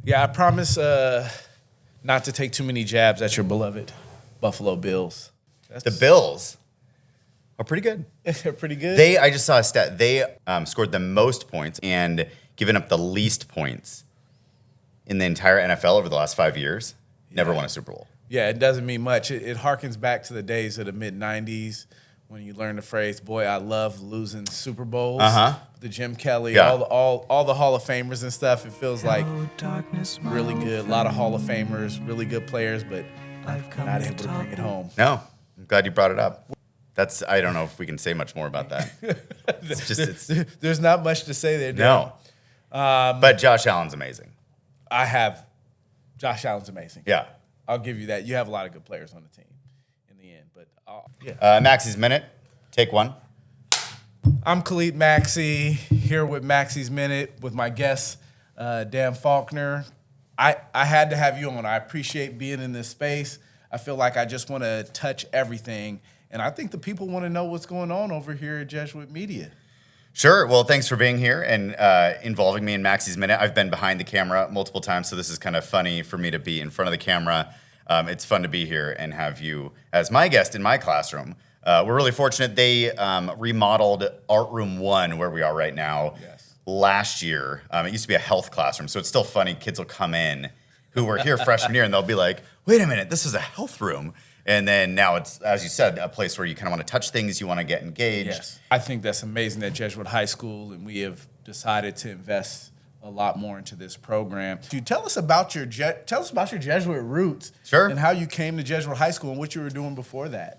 Yeah, I promise not to take too many jabs at your beloved Buffalo Bills. The Bills are pretty good. They're pretty good. I just saw a stat. They scored the most points and given up the least points in the entire NFL over the last 5 years. Never won a Super Bowl. Yeah, it doesn't mean much. It harkens back to the days of the mid-'90s when you learned the phrase, boy, I love losing Super Bowls. The Jim Kelly, all the Hall of Famers and stuff. It feels like really good. A lot of Hall of Famers, really good players, but not able to bring it home. No, I'm glad you brought it up. I don't know if we can say much more about that. There's not much to say there, Dan. No. But Josh Allen's amazing. Josh Allen's amazing. Yeah. I'll give you that. You have a lot of good players on the team in the end. But Maxie's Minute, take one. I'm Khalid Maxie, here with Maxie's Minute with my guest, Dan Falkner. I had to have you on. I appreciate being in this space. I feel like I just want to touch everything. And I think the people want to know what's going on over here at Jesuit Media. Sure. Well, thanks for being here and involving me in Maxie's Minute. I've been behind the camera multiple times, so this is kind of funny for me to be in front of the camera. It's fun to be here and have you as my guest in my classroom. We're really fortunate. They remodeled Art Room 1, where we are right now, last year. It used to be a health classroom, so it's still funny. Kids will come in who were here freshman year, and they'll be like, wait a minute, this is a health room. And then now it's, as you said, a place where you kind of want to touch things, you want to get engaged. Yes. I think that's amazing at Jesuit High School, and we have decided to invest a lot more into this program. Tell us about your Jesuit roots. Sure. And how you came to Jesuit High School and what you were doing before that.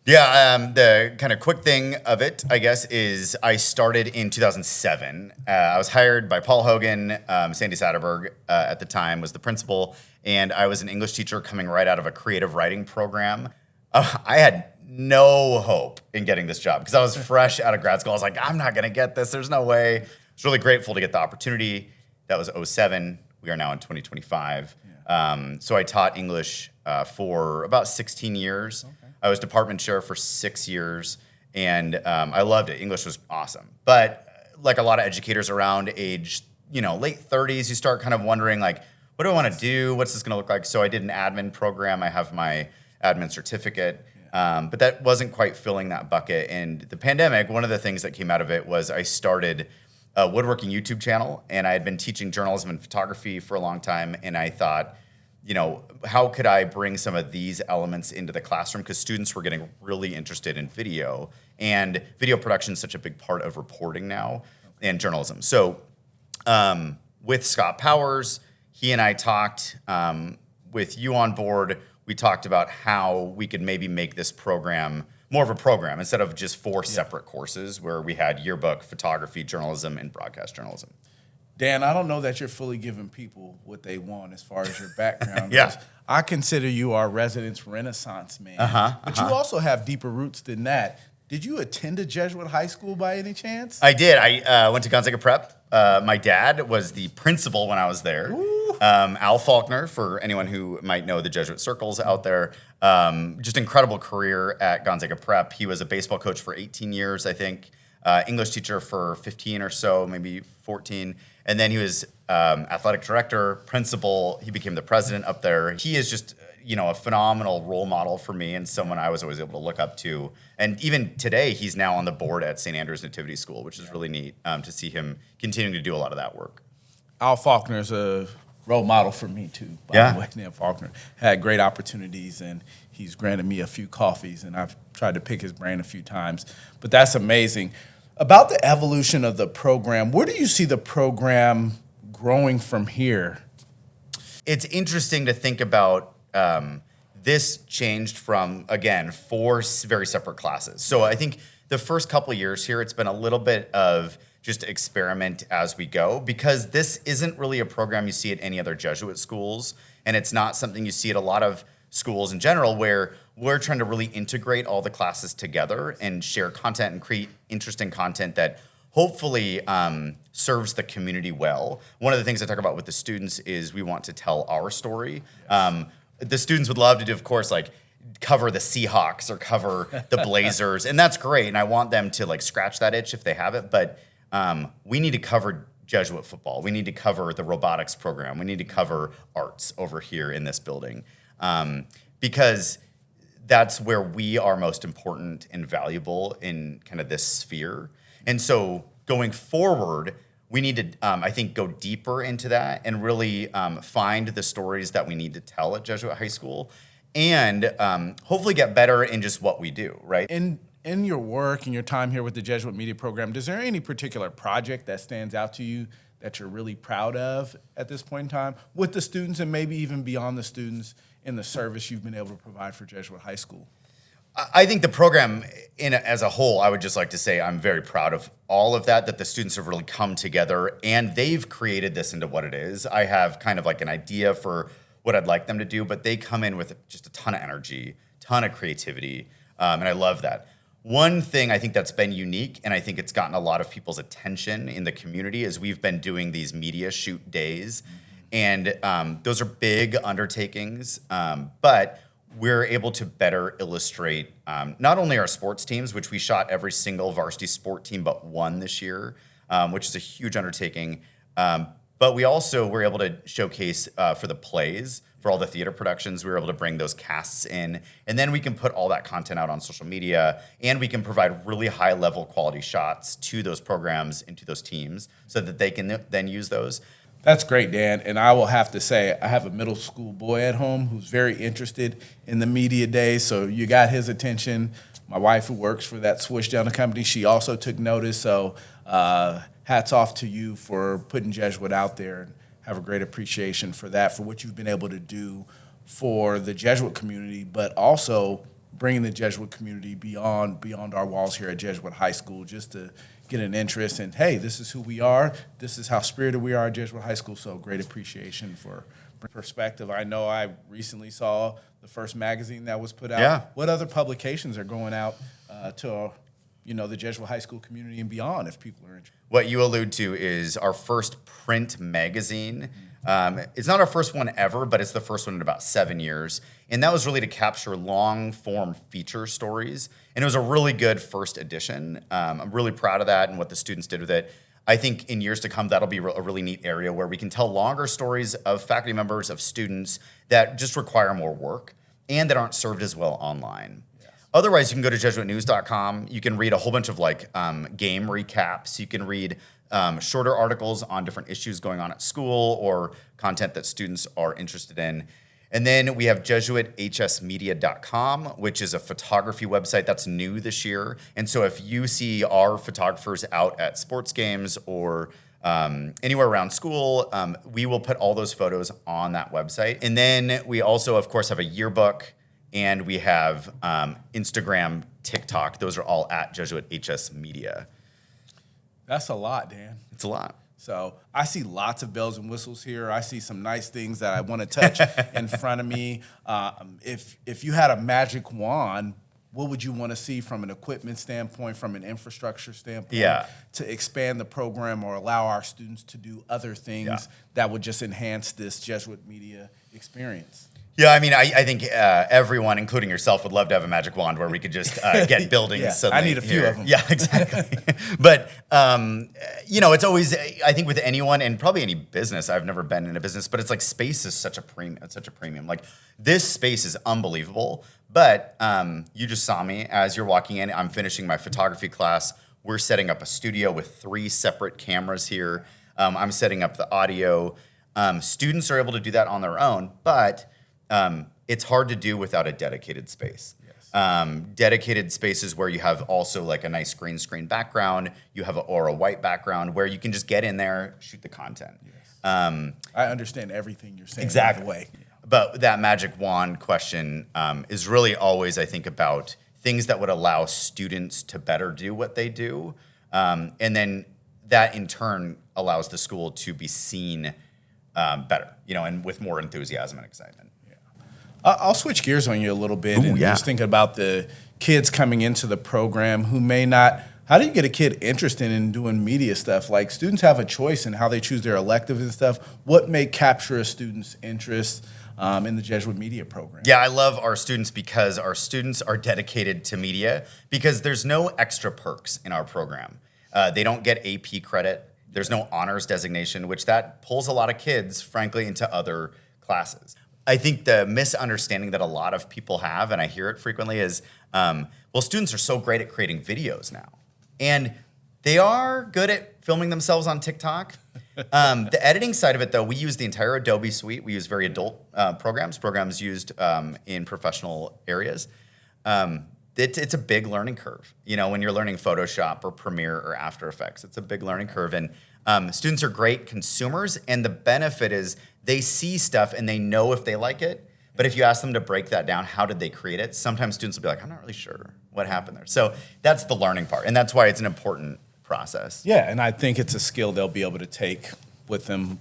Yeah, the kind of quick thing of it, I guess, is I started in 2007. I was hired by Paul Hogan. Sandy Satterberg at the time was the principal, and I was an English teacher coming right out of a creative writing program. I had no hope in getting this job because I was fresh out of grad school. I was like, I'm not going to get this. There's no way. I was really grateful to get the opportunity. That was 2007. We are now in 2025. So I taught English for about 16 years. Okay. I was department chair for 6 years, and I loved it. English was awesome. But like a lot of educators around age, late 30s, you start kind of wondering, like, what do I want to do? What's this going to look like? So I did an admin program. I have my admin certificate, but that wasn't quite filling that bucket. And the pandemic, one of the things that came out of it was I started a woodworking YouTube channel, and I had been teaching journalism and photography for a long time, and I thought, how could I bring some of these elements into the classroom? Because students were getting really interested in video, and video production is such a big part of reporting now and journalism. So with Scott Powers, he and I talked with you on board. We talked about how we could maybe make this program more of a program instead of just 4 separate courses where we had yearbook, photography, journalism, and broadcast journalism. Dan, I don't know that you're fully giving people what they want as far as your background Yeah. goes. I consider you our residence Renaissance man. But you also have deeper roots than that. Did you attend a Jesuit high school by any chance? I did. I went to Gonzaga Prep. My dad was the principal when I was there. Al Falkner, for anyone who might know the Jesuit circles out there. Just incredible career at Gonzaga Prep. He was a baseball coach for 18 years, I think. English teacher for 15 or so, maybe 14. And then he was athletic director, principal. He became the president up there. He is just, a phenomenal role model for me and someone I was always able to look up to. And even today, he's now on the board at St. Andrew's Nativity School, which is really neat to see him continuing to do a lot of that work. Al Faulkner is a role model for me, too, by the way. Dan Falkner had great opportunities, and he's granted me a few coffees, and I've tried to pick his brain a few times. But that's amazing. About the evolution of the program, where do you see the program growing from here? It's interesting to think about this changed from, again, 4 very separate classes. So I think the first couple of years here, it's been a little bit of just experiment as we go, because this isn't really a program you see at any other Jesuit schools, and it's not something you see at a lot of schools in general, where we're trying to really integrate all the classes together and share content and create interesting content that hopefully serves the community well. One of the things I talk about with the students is we want to tell our story. Yes. The students would love to do, of course, like cover the Seahawks or cover the Blazers, and that's great. And I want them to like scratch that itch if they have it, but we need to cover Jesuit football. We need to cover the robotics program. We need to cover arts over here in this building, because that's where we are most important and valuable in kind of this sphere. And so going forward, we need to, I think, go deeper into that and really find the stories that we need to tell at Jesuit High School, and hopefully get better in just what we do, right? In your work and your time here with the Jesuit Media Program, is there any particular project that stands out to you that you're really proud of at this point in time with the students, and maybe even beyond the students, in the service you've been able to provide for Jesuit High School? I think the program as a whole, I would just like to say I'm very proud of all of that the students have really come together and they've created this into what it is. I have kind of like an idea for what I'd like them to do, but they come in with just a ton of energy, ton of creativity, and I love that. One thing I think that's been unique, and I think it's gotten a lot of people's attention in the community, is we've been doing these media shoot days. And those are big undertakings, but we're able to better illustrate not only our sports teams, which we shot every single varsity sport team but one this year, which is a huge undertaking, but we also were able to showcase for the plays, for all the theater productions, we were able to bring those casts in, and then we can put all that content out on social media, and we can provide really high-level quality shots to those programs and to those teams so that they can then use those. That's great, Dan. And I will have to say, I have a middle school boy at home who's very interested in the media days, so you got his attention. My wife, who works for that Swish Down the company, she also took notice, so hats off to you for putting Jesuit out there, and have a great appreciation for that, for what you've been able to do for the Jesuit community, but also bringing the Jesuit community beyond our walls here at Jesuit High School, just to get an interest in, hey, this is who we are, this is how spirited we are at Jesuit High School, so great appreciation for perspective. I know I recently saw the first magazine that was put out. Yeah. What other publications are going out to the Jesuit High School community and beyond, if people are interested? What you allude to is our first print magazine. It's not our first one ever, but it's the first one in about 7 years. And that was really to capture long-form feature stories. And it was a really good first edition. I'm really proud of that and what the students did with it. I think in years to come, that'll be a really neat area where we can tell longer stories of faculty members, of students that just require more work and that aren't served as well online. Otherwise, you can go to JesuitNews.com. You can read a whole bunch of game recaps. You can read shorter articles on different issues going on at school or content that students are interested in. And then we have JesuitHSmedia.com, which is a photography website that's new this year. And so if you see our photographers out at sports games or anywhere around school, we will put all those photos on that website. And then we also, of course, have a yearbook. And we have Instagram, TikTok. Those are all at Jesuit HS Media. That's a lot, Dan. It's a lot. So I see lots of bells and whistles here. I see some nice things that I want to touch in front of me. If you had a magic wand, what would you want to see from an equipment standpoint, from an infrastructure standpoint, to expand the program or allow our students to do other things that would just enhance this Jesuit Media experience? Yeah, I mean, I think everyone, including yourself, would love to have a magic wand where we could just get buildings. I need a few of them. Yeah, exactly. But, it's always, I think with anyone and probably any business, I've never been in a business, but it's like space is such a premium. Like this space is unbelievable, but you just saw me as you're walking in. I'm finishing my photography class. We're setting up a studio with 3 separate cameras here. I'm setting up the audio. Students are able to do that on their own, but it's hard to do without a dedicated space. Yes. Dedicated spaces where you have also like a nice green screen background, you have or a white background where you can just get in there, shoot the content. Yes. I understand everything you're saying. Exactly. By the way. But that magic wand question is really always, I think, about things that would allow students to better do what they do. And then that in turn allows the school to be seen better, and with more enthusiasm and excitement. I'll switch gears on you a little bit just thinking about the kids coming into the program who may not. How do you get a kid interested in doing media stuff? Like students have a choice in how they choose their electives and stuff. What may capture a student's interest in the Jesuit Media program? Yeah, I love our students because our students are dedicated to media because there's no extra perks in our program. They don't get AP credit. There's no honors designation, which that pulls a lot of kids, frankly, into other classes. I think the misunderstanding that a lot of people have, and I hear it frequently, is, well, students are so great at creating videos now. And they are good at filming themselves on TikTok. The editing side of it, though, we use the entire Adobe suite. We use very adult programs used in professional areas. It's a big learning curve. You know, when you're learning Photoshop or Premiere or After Effects, it's a big learning curve. And students are great consumers, and the benefit is they see stuff and they know if they like it. But if you ask them to break that down, how did they create it? Sometimes students will be like, I'm not really sure what happened there. So that's the learning part, and that's why it's an important process. Yeah, and I think it's a skill they'll be able to take with them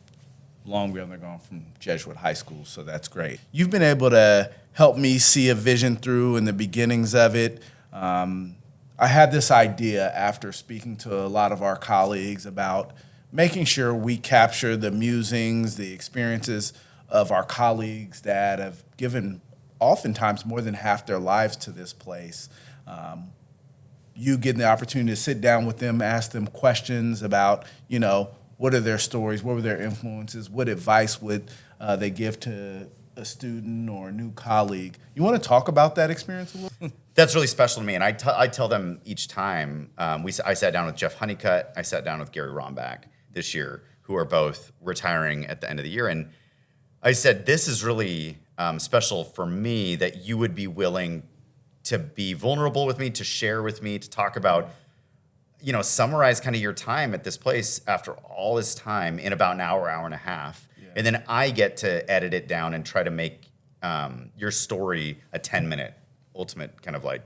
long beyond they're going from Jesuit High School, so that's great. You've been able to help me see a vision through in the beginnings of it. I had this idea after speaking to a lot of our colleagues about making sure we capture the musings, the experiences of our colleagues that have given oftentimes more than half their lives to this place. You getting the opportunity to sit down with them, ask them questions about, you know, what are their stories, what were their influences, what advice would they give to a student or a new colleague. You want to talk about that experience a little? That's really special to me, and I tell them each time. I sat down with Jeff Honeycutt, I sat down with Gary Rombach this year, who are both retiring at the end of the year, and I said, this is really special for me that you would be willing to be vulnerable with me, to share with me, to talk about, you know, summarize kind of your time at this place after all this time in about an hour and a half. Yeah. And then I get to edit it down and try to make your story a 10-minute ultimate kind of like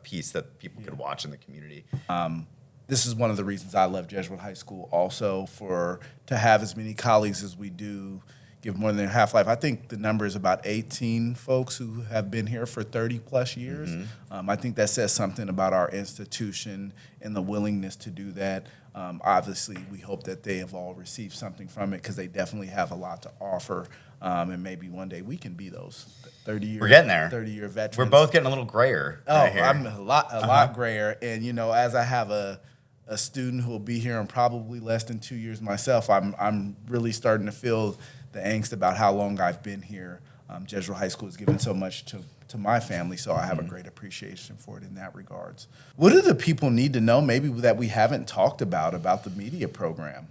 piece that people could watch in the community. This is one of the reasons I love Jesuit High School also, to have as many colleagues as we do, give more than their half-life. I think the number is about 18 folks who have been here for 30-plus years. Mm-hmm. I think that says something about our institution and the willingness to do that. Obviously, we hope that they have all received something from it because they definitely have a lot to offer. And maybe one day we can be those 30-year. We're getting there. 30-year veterans. We're both getting a little grayer. Oh, I'm a lot grayer. And, you know, as I have a student who will be here in probably less than 2 years myself, I'm really starting to feel the angst about how long I've been here. Jesuit High School has given so much to my family, so I have a great appreciation for it in that regards. What do the people need to know maybe that we haven't talked about the media program?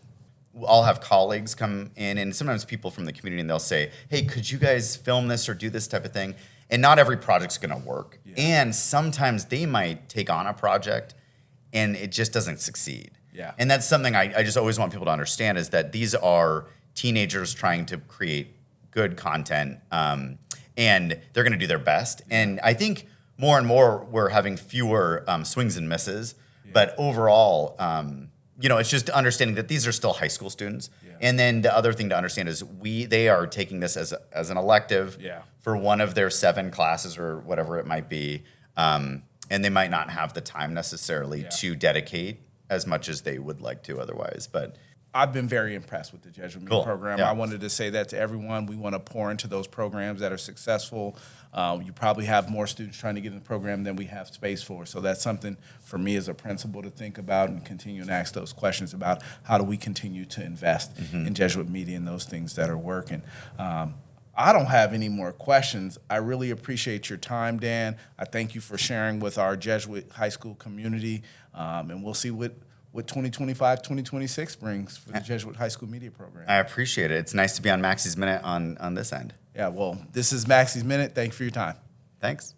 I'll have colleagues come in, and sometimes people from the community, and they'll say, hey, could you guys film this or do this type of thing? And not every project's going to work. Yeah. And sometimes they might take on a project, and it just doesn't succeed. Yeah. And that's something I just always want people to understand, is that these are teenagers trying to create good content, and they're going to do their best. And I think more and more we're having fewer swings and misses. Yeah. But overall, you know, it's just understanding that these are still high school students. Yeah. And then the other thing to understand is they are taking this as an elective for one of their 7 classes or whatever it might be. And they might not have the time necessarily to dedicate as much as they would like to otherwise. But I've been very impressed with the Jesuit Media program. Yeah. I wanted to say that to everyone. We want to pour into those programs that are successful. You probably have more students trying to get in the program than we have space for. So that's something for me as a principal to think about and continue to ask those questions about how do we continue to invest in Jesuit Media and those things that are working. I don't have any more questions. I really appreciate your time, Dan. I thank you for sharing with our Jesuit High School community, and we'll see what 2025, 2026 brings for the Jesuit High School Media Program. I appreciate it. It's nice to be on Maxie's Minute on this end. Yeah, well, this is Maxie's Minute. Thank you for your time. Thanks.